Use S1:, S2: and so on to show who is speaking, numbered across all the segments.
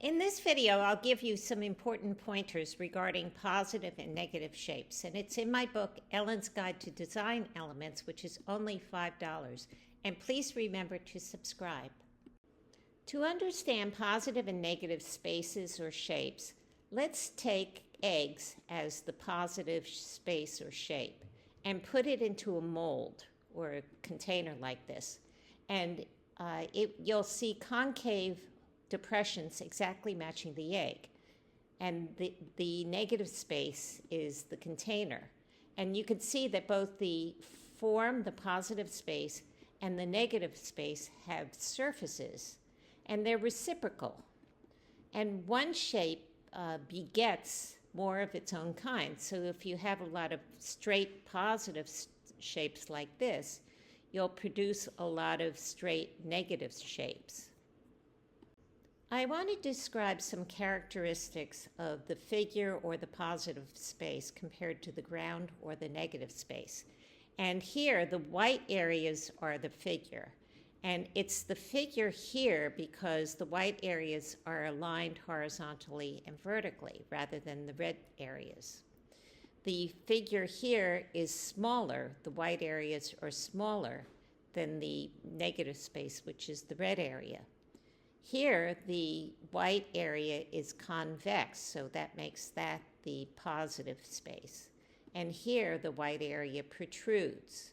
S1: In this video, I'll give you some important pointers regarding positive and negative shapes, and it's in my book, Ellen's Guide to Design Elements, which is only $5. And please remember to subscribe. To understand positive and negative spaces or shapes, let's take eggs as the positive space or shape and put it into a mold or a container like this. And you'll see concave depressions exactly matching the egg. And the negative space is the container. And you can see that both the form, the positive space, and the negative space have surfaces, and they're reciprocal. And one shape begets more of its own kind. So if you have a lot of straight positive shapes like this, you'll produce a lot of straight negative shapes. I want to describe some characteristics of the figure or the positive space compared to the ground or the negative space. And here, the white areas are the figure. And it's the figure here because the white areas are aligned horizontally and vertically rather than the red areas. The figure here is smaller. The white areas are smaller than the negative space, which is the red area. Here, the white area is convex, so that makes that the positive space. And here, the white area protrudes.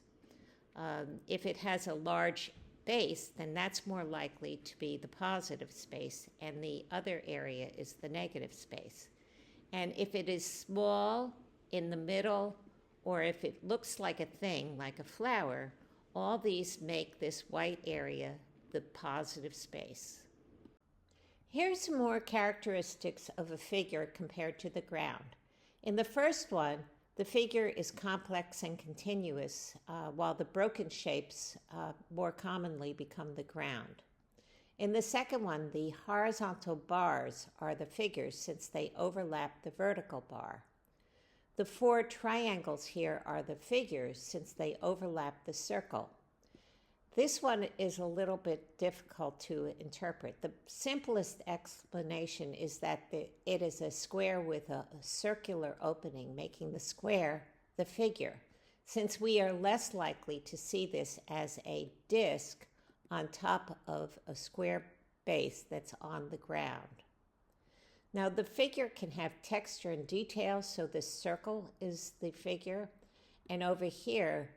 S1: If it has a large base, then that's more likely to be the positive space, and the other area is the negative space. And if it is small in the middle, or if it looks like a thing, like a flower, all these make this white area the positive space. Here's some more characteristics of a figure compared to the ground. In the first one, the figure is complex and continuous, while the broken shapes more commonly become the ground. In the second one, the horizontal bars are the figures since they overlap the vertical bar. The four triangles here are the figures since they overlap the circle. This one is a little bit difficult to interpret. The simplest explanation is that it is a square with a circular opening, making the square the figure, since we are less likely to see this as a disc on top of a square base that's on the ground. Now, the figure can have texture and detail, so the circle is the figure, and over here,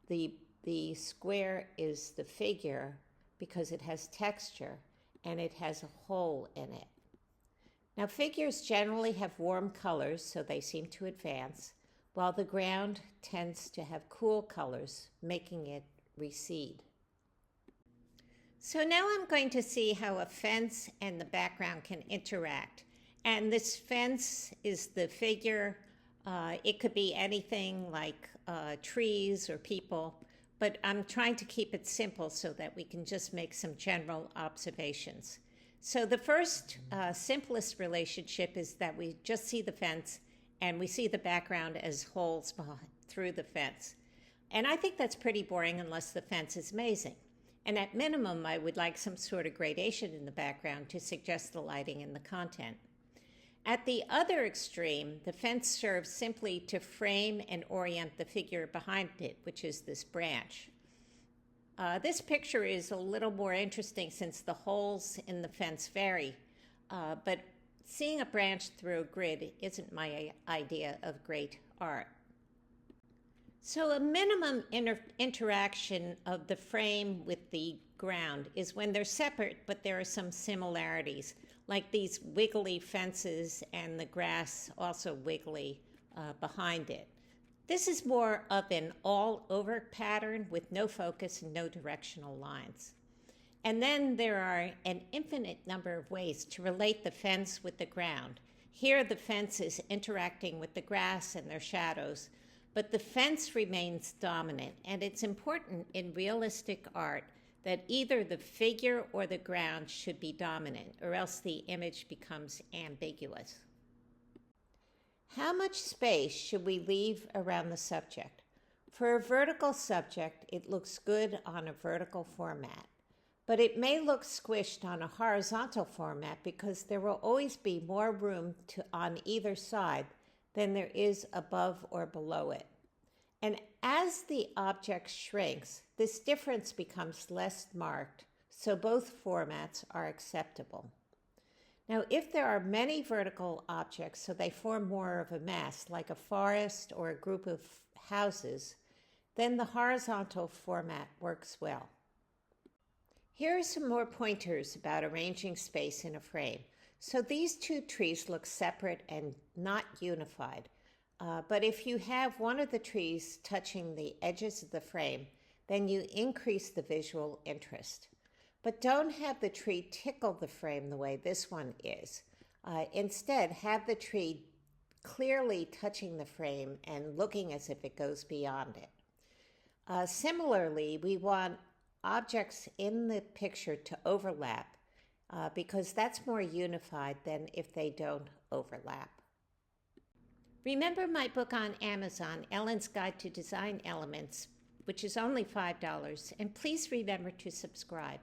S1: the square is the figure because it has texture and it has a hole in it. Now, figures generally have warm colors, so they seem to advance, while the ground tends to have cool colors, making it recede. So now I'm going to see how a fence and the background can interact. And this fence is the figure. It could be anything like trees or people. But I'm trying to keep it simple so that we can just make some general observations. So the first simplest relationship is that we just see the fence and we see the background as holes through the fence. And I think that's pretty boring unless the fence is amazing. And at minimum, I would like some sort of gradation in the background to suggest the lighting and the content. At the other extreme, the fence serves simply to frame and orient the figure behind it, which is this branch. This picture is a little more interesting since the holes in the fence vary, but seeing a branch through a grid isn't my idea of great art. So a minimum interaction of the frame with the ground is when they're separate, but there are some similarities, like these wiggly fences and the grass also wiggly behind it. This is more of an all-over pattern with no focus and no directional lines. And then there are an infinite number of ways to relate the fence with the ground. Here the fence is interacting with the grass and their shadows, but the fence remains dominant, and it's important in realistic art that either the figure or the ground should be dominant, or else the image becomes ambiguous. How much space should we leave around the subject? For a vertical subject, it looks good on a vertical format. but it may look squished on a horizontal format because there will always be more room on either side than there is above or below it. And as the object shrinks, this difference becomes less marked, so both formats are acceptable. Now, if there are many vertical objects, so they form more of a mass, like a forest or a group of houses, then the horizontal format works well. Here are some more pointers about arranging space in a frame. So these two trees look separate and not unified. But if you have one of the trees touching the edges of the frame, then you increase the visual interest. But don't have the tree tickle the frame the way this one is. Instead, have the tree clearly touching the frame and looking as if it goes beyond it. Similarly, we want objects in the picture to overlap because that's more unified than if they don't overlap. Remember my book on Amazon, Ellen's Guide to Design Elements, which is only $5, and please remember to subscribe.